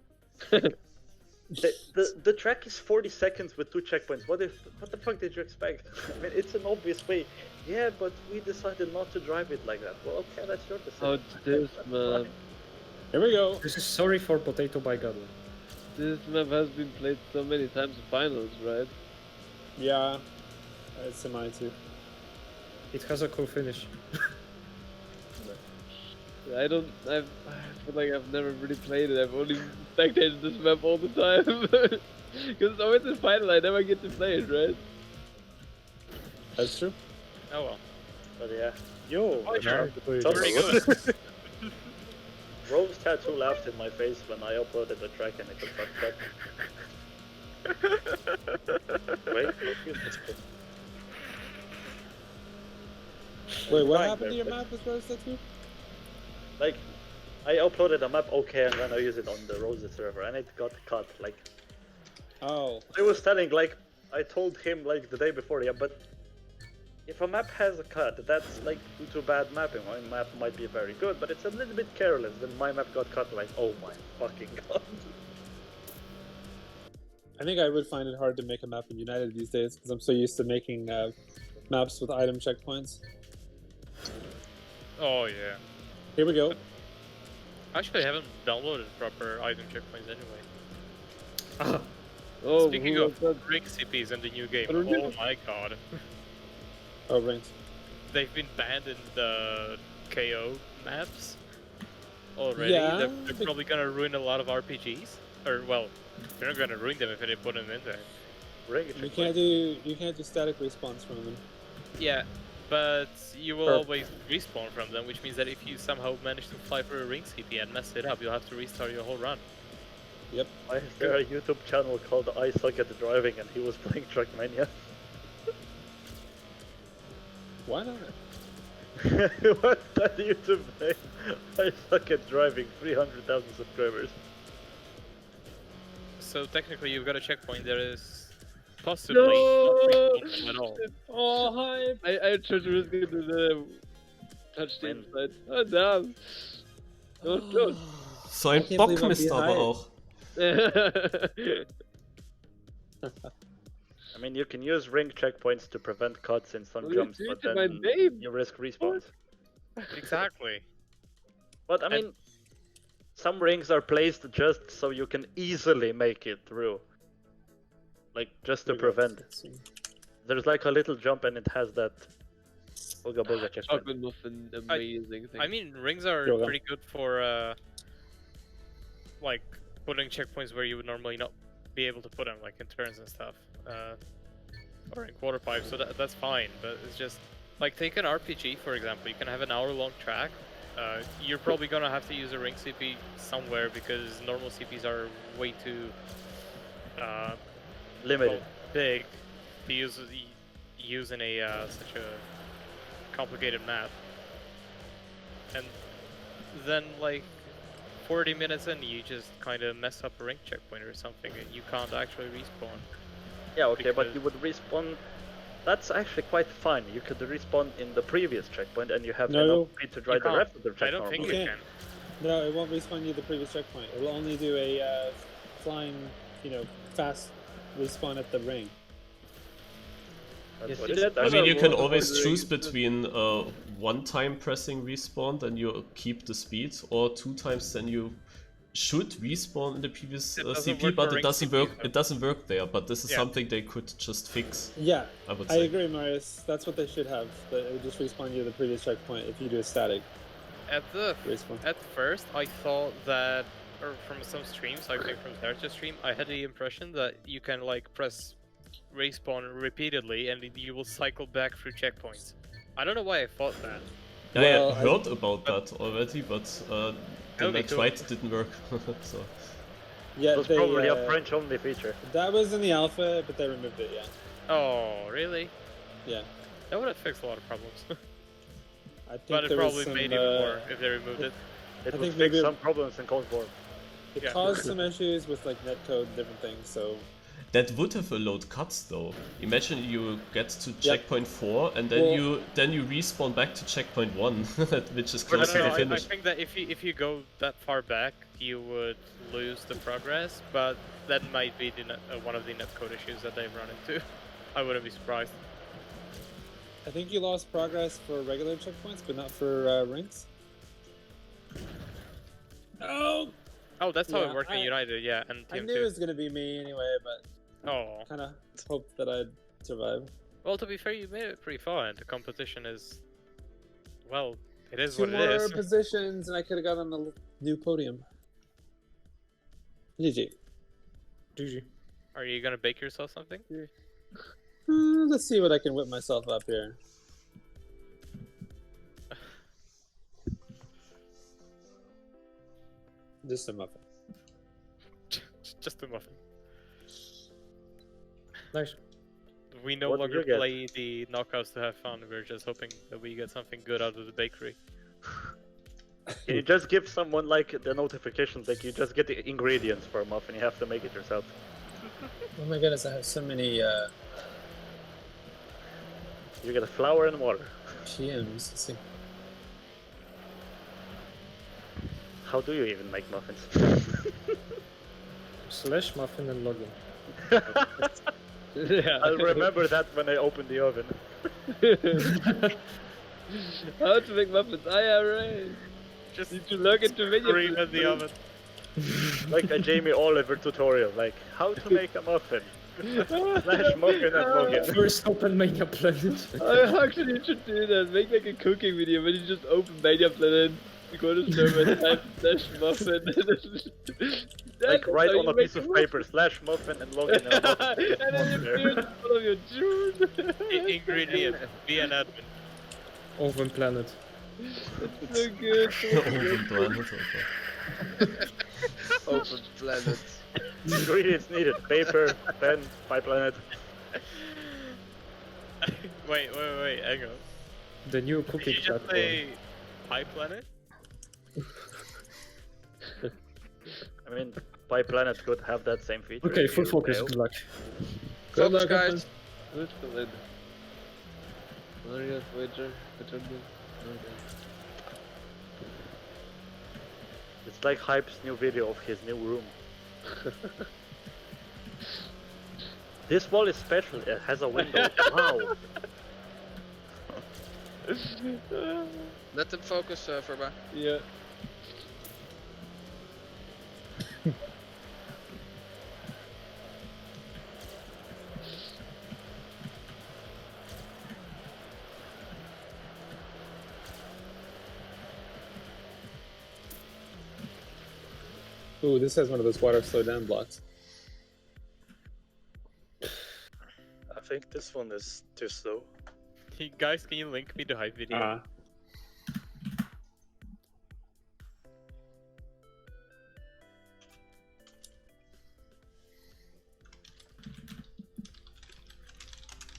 The track is 40 seconds with 2 checkpoints. What the fuck did you expect? I mean, it's an obvious way. Yeah, but we decided not to drive it like that. Well, okay, that's your decision. How it's this That's map? fine. Here we go. This is sorry for Potato by Godwin. This map has been played so many times in finals, right? Yeah, it's a mine too. It has a cool finish. I feel like I've never really played it. I've only spectated this map all the time. Because it's always in final, I never get to play it, right? That's true. Oh well. But yeah, Yo, Oh, sure. Very good. Rose Tattoo laughed in my face when I uploaded the track and it was fucked up. Wait, excuse me. Wait, what Fine, happened to your perfect. map with Rose Tattoo? Like, I uploaded a map, okay, and then I use it on the Roses server, and it got cut. Like, Oh, I was telling, like, I told him, like, the day before, yeah, but if a map has a cut, that's, like, due to bad mapping. My map might be very good, but it's a little bit careless. Then my map got cut, like, oh my fucking god. I think I would find it hard to make a map in United these days because I'm so used to making maps with item checkpoints. Oh yeah. Here we go. Actually, I haven't downloaded proper item checkpoints anyway. Ah, Oh, Speaking who of was that? ring CPs in the new game, I don't know. oh my god. Oh, right. They've been banned in the KO maps already. Yeah, They're but- probably gonna ruin a lot of RPGs. Or well, they're not gonna ruin them if they put them in there. Ring You can't do static respawns from them. Yeah, but you will Or- always respawn from them, which means that if you somehow manage to fly for a ring CP and mess it up, you'll have to restart your whole run. Yep. Why is there a YouTube channel called I Suck at Driving and he was playing Trackmania? Why not? What's that YouTube name? I suck at driving. 300,000 subscribers. So technically, you've got a checkpoint. There is possibly No! not respawn at all. Oh, hype! I tried to risk it to the touch the Win. inside. Oh, damn! That was close. So ein can't believe I'm Bockmist aber behind. auch. I mean, you can use ring checkpoints to prevent cuts in some Well, you jumps, but cheated my then name. you risk respawns. Exactly. But I mean, some rings are placed just so you can easily make it through. Like, just to prevent. There's like a little jump and it has that Booga Booga checkpoint. Chocolate muffin, amazing thing. I mean, rings are Yoga. pretty good for like putting checkpoints where you would normally not be able to put them, like in turns and stuff, or in quarter pipes. So that's fine. But it's just like take an RPG for example. You can have an hour-long track. You're probably gonna have to use a ring CP somewhere because normal CPs are way too Limited. big to use in a such a complicated map. And then like 40 minutes in, you just kind of mess up a ring checkpoint or something, and you can't actually respawn. Yeah, okay, but because- you would respawn. That's actually quite fun. You could respawn in the previous checkpoint and you have No, enough speed to drive the can't. rest of the I checkpoint. don't think Okay. you can. No, it won't respawn you the previous checkpoint. It will only do a flying, fast respawn at the ring. That's Yes, what you it did. said. I mean, you can Water always boiling choose is- between one-time pressing respawn, then you keep the speed, or 2 times, then you should respawn in the previous It doesn't CP, work but for it doesn't ring work. CPs, though. It doesn't work there. But this is Yeah. something they could just fix. Yeah, I would I say. agree, Marius. That's what they should have. That it would just respawn you the previous checkpoint if you do a static respawn. At first, I thought that, or from some streams, I think from Zarta's stream, I had the impression that you can like press respawn repeatedly and you will cycle back through checkpoints. I don't know why I thought that. Yeah, Well, I heard about that already, but then Okay, I cool. tried, it didn't work. So Yeah, It was they, probably a French-only feature. that was in the alpha, but they removed it. Yeah, Oh, really? yeah. That would have fixed a lot of problems. I think But it there was probably some, made even more if they removed it. It I would think fix maybe- some problems in Cold War. It Yeah. caused some issues with like netcode, different things. So that would have allowed cuts though. Imagine you get to Yep. checkpoint 4 and then Well- you respawn back to checkpoint 1, which is I close don't to know, the I finish. think that if you go that far back, you would lose the progress, but that might be one of the netcode issues that they've run into. I wouldn't be surprised. I think you lost progress for regular checkpoints, but not for rings. Oh, Oh, that's how Yeah, it worked in I- United, yeah, and I Team knew it 2. was gonna be me anyway, but Oh, kind of hoped that I'd survive. well, to be fair, you made it pretty far, and the competition is, well, it is Two what more it is. positions, and I could have got on the new podium. GG. GG. Are you gonna bake yourself something? Let's see what I can whip myself up here. Just a muffin. Just a muffin. Nice. We no What did longer you get? play the knockouts to have fun. We're just hoping that we get something good out of the bakery. Can you just give someone like the notifications, like you just get the ingredients for a muffin, you have to make it yourself. Oh my goodness, I have so many You get flour and water. GMs. Let's see. How do you even make muffins? Slash muffin and login. Yeah. I'll remember that when I open the oven. How to make muffins? IRA. Just Need to log into menu. scream at the oven. Like a Jamie Oliver tutorial, like how to make a muffin. Slash muffin and login. First open Mania Planet. Actually, you should do that. Make like a cooking video where you just open Mania Planet, you go to server and type slash muffin. Like write how on you a make piece of muffin. paper, slash muffin and login. And a muffin is And then you there. appear in front of your June. Ingredient, be an admin. Open Planet. It's so good. Open planet, okay. Open planet. Ingredients needed: paper, pen, pipeline. wait, hang on. The new Did cooking you just platform. say Pie Planet? I mean, Pi Planet could have that same feature. Okay, if full you focus. fail. Good luck. Focus, luck, guys. guys. Let's go in. Marius, Wager, Attendant. It's like Hype's new video of his new room. This wall is special. It has a window. Wow. Let them focus, Verba. Yeah. Ooh, this has one of those water slow down blocks. I think this one is too slow. Hey, guys, can you link me the hype video? Ah.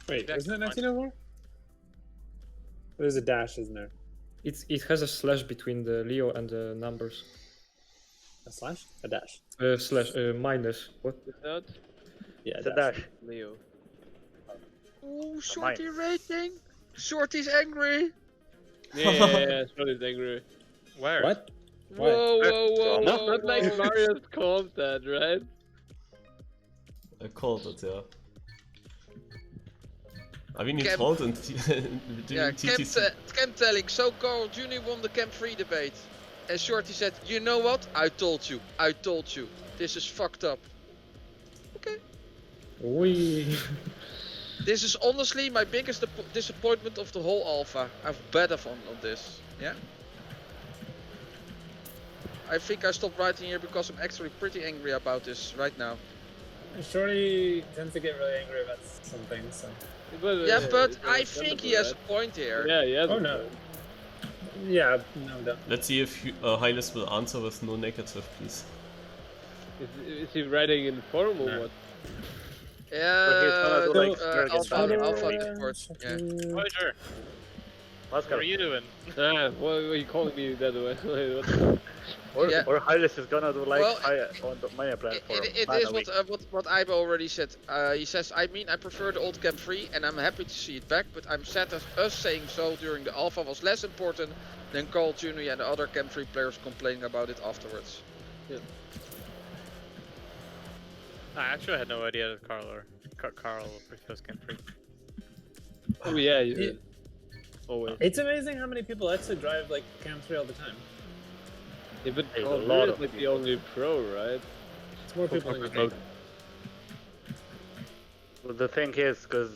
Wait, That's isn't it fine. 1904? There's a dash, isn't there? It has a slash between the Leo and the numbers. A slash? A dash. Slash minus. What? Is that Yeah, It's a dash. Leo? Ooh, Shorty rating. Shorty's angry. Yeah, Shorty's angry. Where? What? Why? Whoa, whoa, whoa, Not, whoa, not like whoa. Marius called that, right? I called it, yeah. I mean, he Camp- told in Yeah, during TTC. Camp telling. So Carl Jr. won the Camp 3 debate. And Shorty said, you know what? I told you. I told you. This is fucked up. Okay. We. This is honestly my biggest disappointment of the whole alpha. I've better fun on this. Yeah? I think I stopped writing here because I'm actually pretty angry about this right now. Shorty tends to get really angry about some things, so. Yeah, but it's I think he has a point here. Yeah, yeah. Oh no. Yeah, no, no. Let's see if Hylas will answer with no negative, please. Is he writing in form or No. what? Yeah, do, like, Alpha Discord. Yeah. Voyager, what Oscar. are you doing? Ah, why are you calling me that way? What the- Yeah. Or Hylas is gonna do like Well, on the Maya platform. It is what Ibe already said. He says, I mean, I prefer the old Camp 3 and I'm happy to see it back, but I'm sad that us saying so during the alpha was less important than Carl Jr. and the other Camp 3 players complaining about it afterwards. I actually had no idea that Carl prefers Camp 3. Oh yeah, you Yeah. did. Always. It's amazing how many people actually drive like Cam 3 all the time. Yeah, but There's a Carl lot is of like the people. only pro, right? It's more people than you think. Well, the thing is, because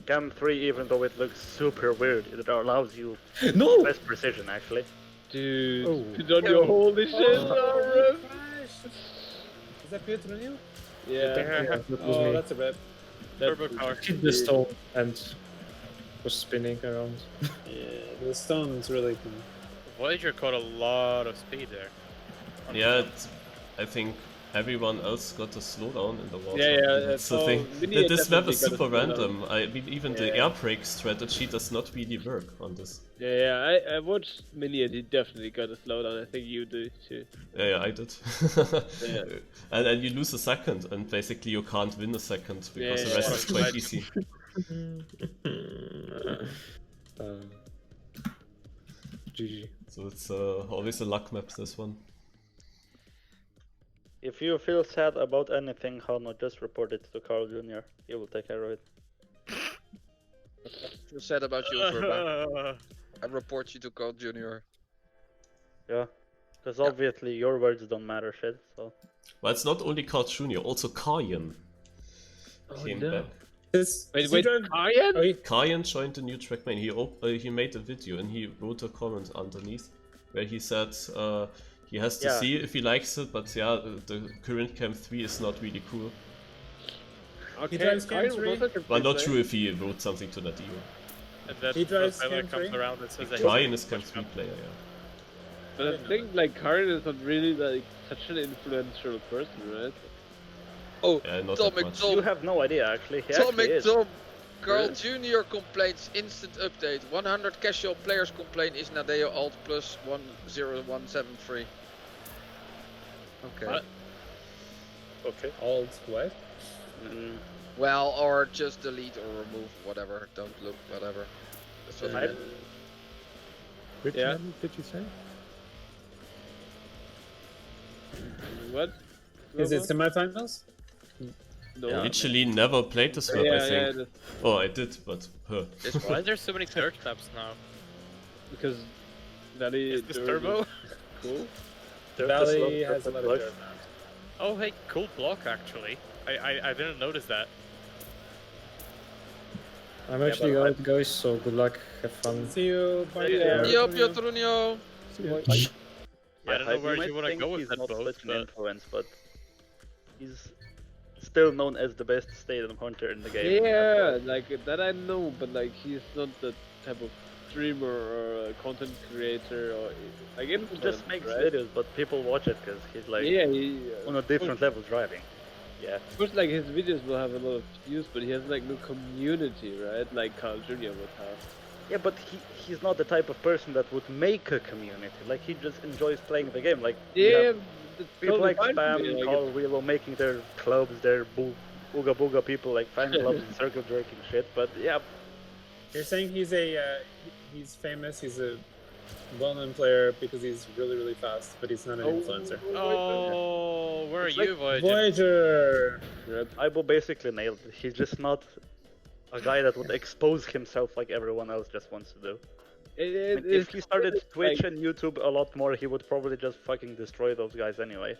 Cam 3, even though it looks super weird, it allows you No! best precision actually. Dude, Oh. put on your holy shit, Oh, Aaron. gosh. Is that Pietro new? Yeah. That was Oh, me. that's a rip. Turbo car. Hit the stone and was spinning around. Yeah, the stone's really cool. Voyager caught a lot of speed there. Yeah, I think everyone else got to slow down in the water. Yeah, yeah, That's the so thing. Vinny This map definitely is got to super slow down. random. I mean, even the Yeah. air brake strategy does not really work on this. Yeah, I watched Mini and he definitely got a slowdown. I think you do too. Yeah, I did. Yeah. and you lose a second, and basically you can't win a second because the Yeah, rest yeah. is quite easy. GG. So it's always a luck map, this one. If you feel sad about anything, Hano, just report it to Carl Jr. He will take care of it. Feel sad about you, Verba. I report you to Carl Jr. Yeah, because obviously your words don't matter shit. So But it's not only Carl Jr., also Karyan Oh, came no. back. Does Wait, he wait, drive? Aryan? Oh, he- Karyan joined the new Trackman. He made a video and he wrote a comment underneath where he said he has to Yeah. see if he likes it, but yeah, the current Camp 3 is not really cool. Okay, drives Camp Aryan 3? was like a But not good sure if he wrote something to Nadio. And that's He the first drives time that Camp comes 3? around and says that Karyan he's is Camp much 3 player, yeah. But I think like Karin is not really like such an influential person, right? Oh, Yeah, not Tom that much. McDonald. you have no idea actually. He Tom actually is. McDom. Carl Jr. complains, instant update. 100 casual players complain is Nadeo alt plus 10173. Okay. What? Okay. Alt what? Mm, Well, or just delete or remove, whatever. Don't look, whatever. That's what I- I meant. Which Yeah. level did you say? What? Is it Robert? semifinals? No. Yeah. Literally never played this map, I Yeah, think. yeah, Oh, I did, but This Why one? is there so many search maps now? because Valley Is this Dirt turbo? Cool. Valley has a lot of dirt maps. Oh, hey, cool block actually. I didn't notice that. I'm actually but out, guys, so good luck, have fun. See you. Bye. Yeah. Yo, Piotrunio. I don't know Hype, where might you wanna think go with he's that not boat, such an but- influence, but he's still known as the best stadium hunter in the game. Yeah, like that I know, but like he's not the type of streamer or a content creator or like He just influencer, makes right? videos, but people watch it because he's like Yeah, he, on a different level driving. Yeah. of course, like his videos will have a lot of views, but he has like no community, right? Like Carl Jr. would have. Yeah, but he's not the type of person that would make a community. Like he just enjoys playing the game. Like you Yeah, have that's people totally like fine for Spam, me, like, Carl Willow making their clubs, their booga booga people, like fan clubs and circle jerking shit. But yeah, You're saying he's he's famous. He's a well-known player because he's really fast, but he's not an influencer. Oh, where are It's you, like Voyager. Voyager? Aibo basically nailed it. He's just not a guy that would expose himself like everyone else just wants to do. I mean, if he started Twitch and YouTube a lot more, he would probably just fucking destroy those guys anyway.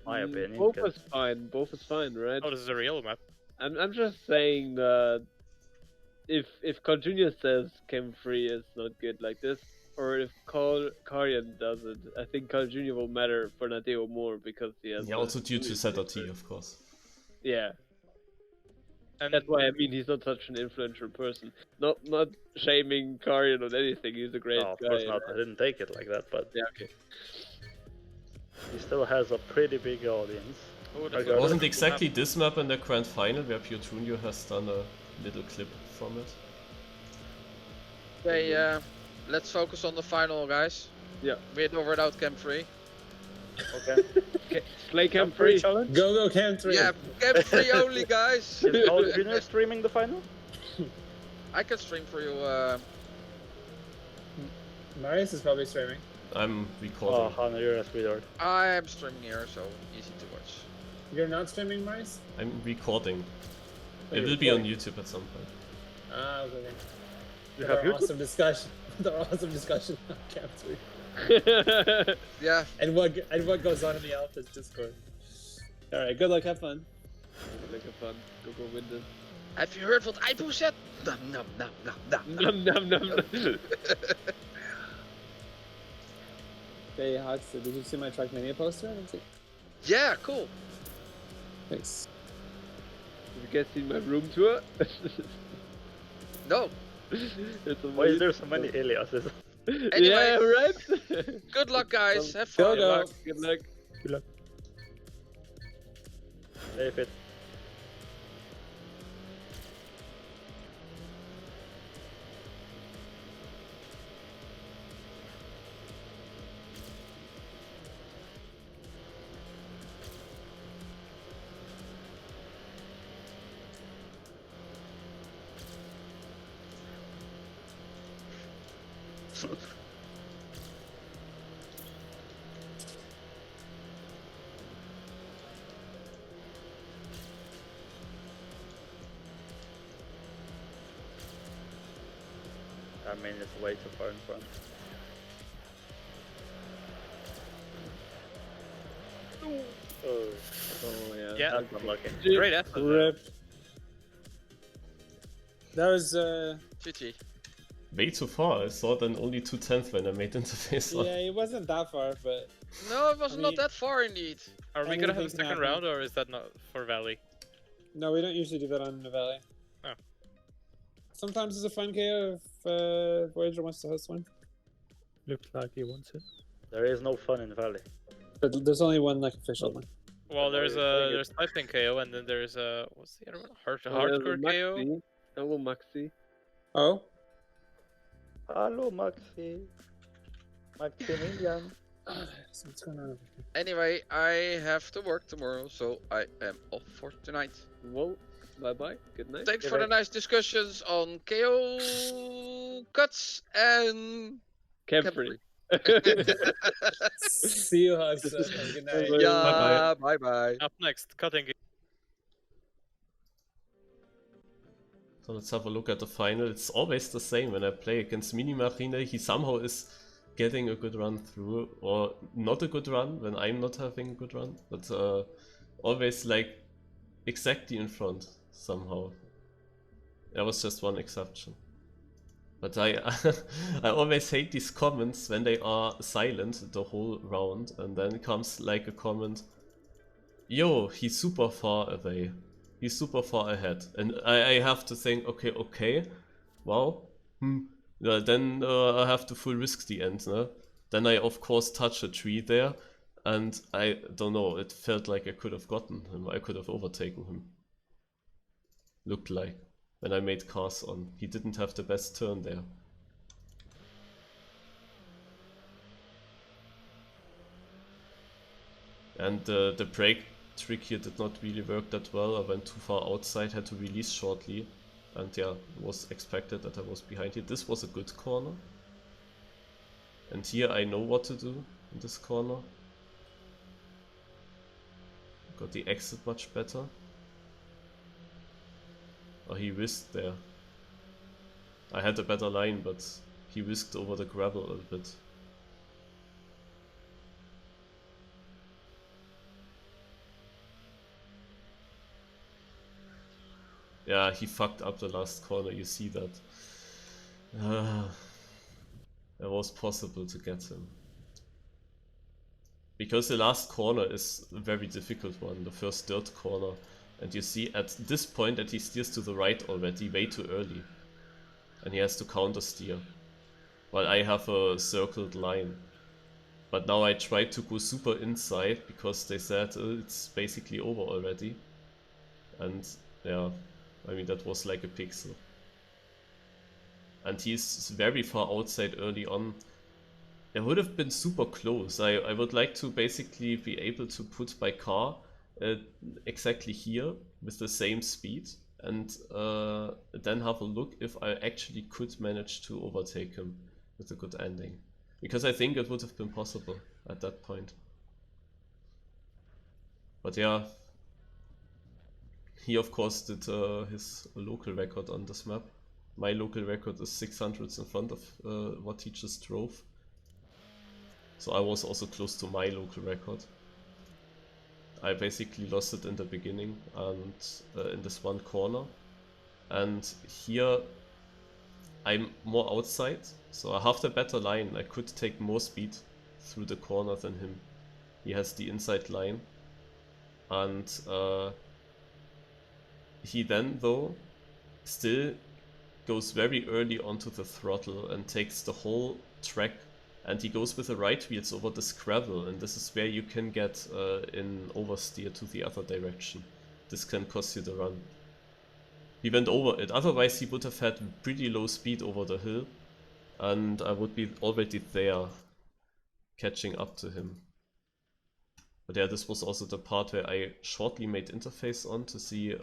my opinion, both 'cause- is fine. Both is fine, right? Oh, this is a real map. I'm just saying that if Carl Jr. says Chem Free is not good like this, or if Karian does it, I think Carl Jr. will matter for Nadeo more because he has. Yeah, also due to ZRT, of course. Yeah, And that's why I mean he's not such an influential person. Not shaming Karian on anything. He's a great No, of guy. course not. I didn't take it like that, but Yeah, okay. he still has a pretty big audience. oh, It It wasn't exactly this map in the grand final where Pure Junior has done a little clip from it. Okay, let's focus on the final, guys. Yeah. With or without Chem 3. Okay. Play Chem Free. challenge? Go Cam 3. Yeah, Chem 3 only, guys. Is Carl Jr. streaming the final? I can stream for you. Marius is probably streaming. I'm Oh, recording. Hannah, you're a sweetheart. I am streaming here, so easy to watch. You're not streaming, Marius? I'm recording. Oh, It you're will be on recording. YouTube at some point. Ah, okay. You Our have YouTube? awesome discussion. The awesome discussion on Cam 3. Yeah, And what goes on in the Alpha's Discord. Alright, good luck, have fun. Like a fun. Go win this. have you heard what Aipo said? Nom nom nom nom nom. Num num num. Hey, Hawks, did you see my Trackmania poster? Let's see. Yeah, cool. Thanks. Have you guys seen my room tour? No. It's Why is there so many aliases? Yeah, right? Good luck, guys. Have Go, fun. go. Good luck. Hey, if it. I mean, it's way too far in front. Oh, Oh yeah. Yeah. that's unlucky. Great effort. though. Rip. That was, GG. Way too far. I saw then only 2/10 when I made interface one. yeah, it wasn't that far, but No, it was I not mean- that far indeed. Are we gonna have a Anything can second happen. round, or is that not for Valley? no, we don't usually do that on the Valley. Oh. Sometimes it's a fun KO if Voyager wants to host one. Looks like he wants it. There is no fun in Valley. But there's only one like official one. Well, Oh, there's you're saying there's typing KO, and then there's what's the other one? Oh, there's a Hardcore Maxi. KO. Hello, Maxi. Oh, Hallo Maxi. Maximilian. so what's going on? Anyway, I have to work tomorrow, so I am off for tonight. Well, bye bye. Good night. Thanks Yeah, for the right. nice discussions on KO cuts and Camp Camp free. See you, Hugs. Have a good night. Bye-bye. Yeah, bye bye. Up next, cutting. So let's have a look at the final. It's always the same when I play against Mini Marine. He somehow is getting a good run through, or not a good run when I'm not having a good run, but always like exactly in front somehow. There was just one exception. But I I always hate these comments when they are silent the whole round and then comes like a comment, yo, he's super far away. He's super far ahead. And I have to think, okay, wow. Yeah, then I have to full risk the end, no? Then I of course touch a tree there and I don't know, it felt like I could have gotten him. I could have overtaken him. Looked like. When I made cars on. He didn't have the best turn there. And the brake trick here did not really work that well. I went too far outside, had to release shortly. And yeah, it was expected that I was behind here. This was a good corner. And here I know what to do in this corner. Got the exit much better. Oh, he whisked there. I had a better line, but he whisked over the gravel a little bit. Yeah, he fucked up the last corner, you see that. It was possible to get him. Because the last corner is a very difficult one, the first dirt corner. And you see at this point that he steers to the right already, way too early. And he has to counter steer. While I have a circled line. But now I tried to go super inside because they said it's basically over already. And yeah, I mean that was like a pixel. And he's very far outside early on. It would have been super close. I would like to basically be able to put my car exactly here with the same speed and then have a look if I actually could manage to overtake him with a good ending. Because I think it would have been possible at that point. But yeah, he of course did his local record on this map. My local record is 600s in front of what he just drove. So I was also close to my local record. I basically lost it in the beginning and in this one corner. And here I'm more outside, so I have the better line. I could take more speed through the corner than him. He has the inside line. And he then though still goes very early onto the throttle and takes the whole track. And he goes with the right wheels over this gravel, and this is where you can get in oversteer to the other direction. This can cost you the run. He went over it, otherwise he would have had pretty low speed over the hill, and I would be already there, catching up to him. But yeah, this was also the part where I shortly made interface on to see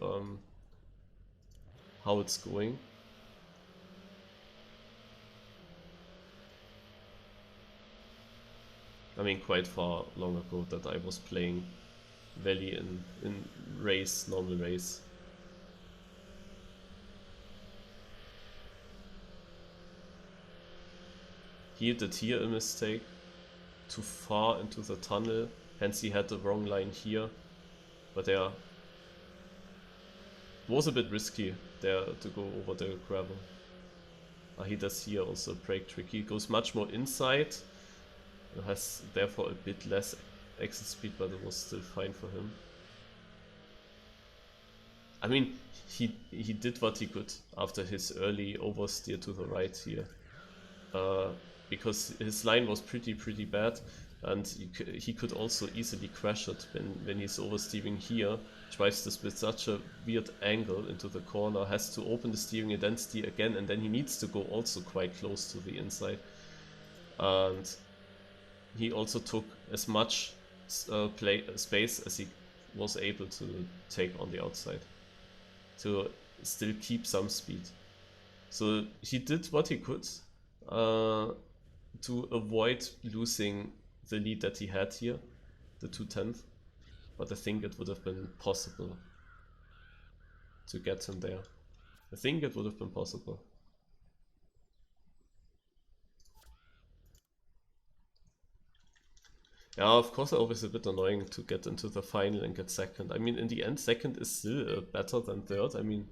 how it's going. I mean, quite far long ago that I was playing Valley in race, normal race. He did here a mistake, too far into the tunnel, hence he had the wrong line here. But yeah, it was a bit risky there to go over the gravel. He does here also brake trick. He goes much more inside. It has therefore a bit less exit speed, but it was still fine for him. I mean, he did what he could after his early oversteer to the right here. Because his line was pretty bad. and he could also easily crash it when he's oversteering here. Drives this with such a weird angle into the corner, has to open the steering and then steer again, and then he needs to go also quite close to the inside. And he also took as much space as he was able to take on the outside to still keep some speed. So he did what he could to avoid losing the lead that he had here, the 2/10, but I think it would have been possible to get him there. I think it would have been possible. Yeah, of course, always a bit annoying to get into the final and get second. I mean, in the end, second is still better than third. I mean,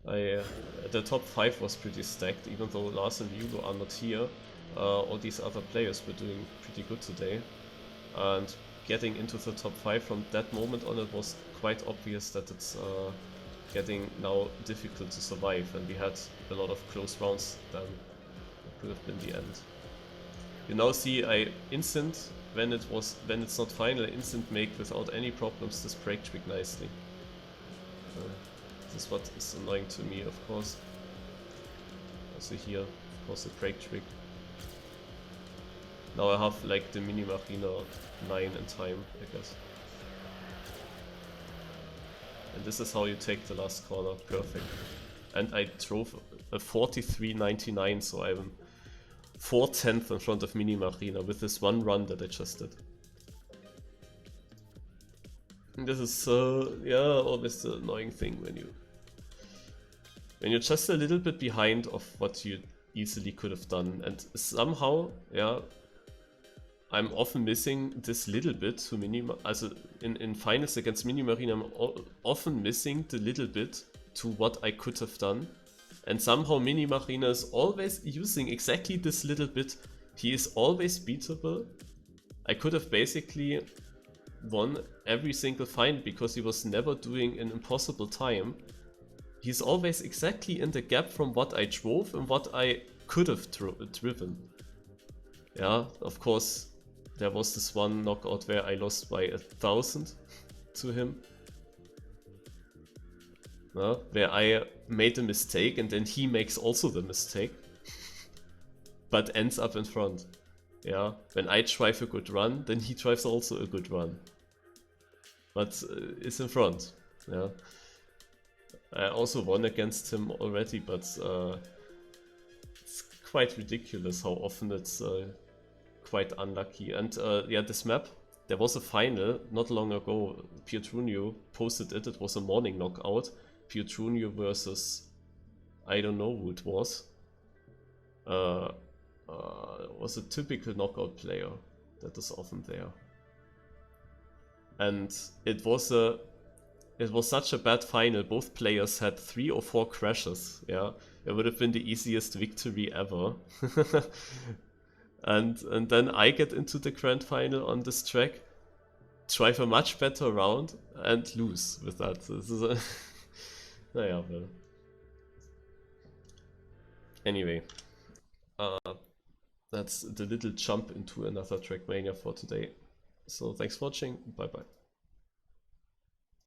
the top 5 was pretty stacked, even though Lars and Hugo are not here. All these other players were doing pretty good today. And getting into the top 5 from that moment on, it was quite obvious that it's getting now difficult to survive. And we had a lot of close rounds then. It could have been the end. You now see I instant, when it's not final, I instant make without any problems this brake trick nicely. This is what is annoying to me, of course. Also here, of course, the brake trick. Now I have like the mini marina 9 in time, I guess. And this is how you take the last corner, perfect. And I drove a 43.99, so I'm 4/10 in front of mini marina with this one run that I just did. And this is yeah, always the annoying thing when you're just a little bit behind of what you easily could have done, and somehow, yeah, I'm often missing this little bit to also in finals against mini marina, I'm often missing the little bit to what I could have done. And somehow mini marina is always using exactly this little bit. He is always beatable. I could have basically won every single fight because he was never doing an impossible time. He's always exactly in the gap from what I drove and what I could have driven. Yeah, of course, there was this one knockout where I lost by 1,000 to him. Where I made a mistake and then he makes also the mistake, but ends up in front. Yeah, when I drive a good run, then he drives also a good run, but is in front. Yeah, I also won against him already, but it's quite ridiculous how often it's quite unlucky. And yeah, this map, there was a final not long ago. Pietrunio posted it. It was a morning knockout. Pietrunio versus, I don't know who it was. Was a typical knockout player that is often there. And it was such a bad final. Both players had 3 or 4 crashes. Yeah, it would have been the easiest victory ever. and then I get into the grand final on this track, drive a much better round and lose with that. This is a naja, well. Anyway, that's the little jump into another Trackmania for today. So thanks for watching, bye bye.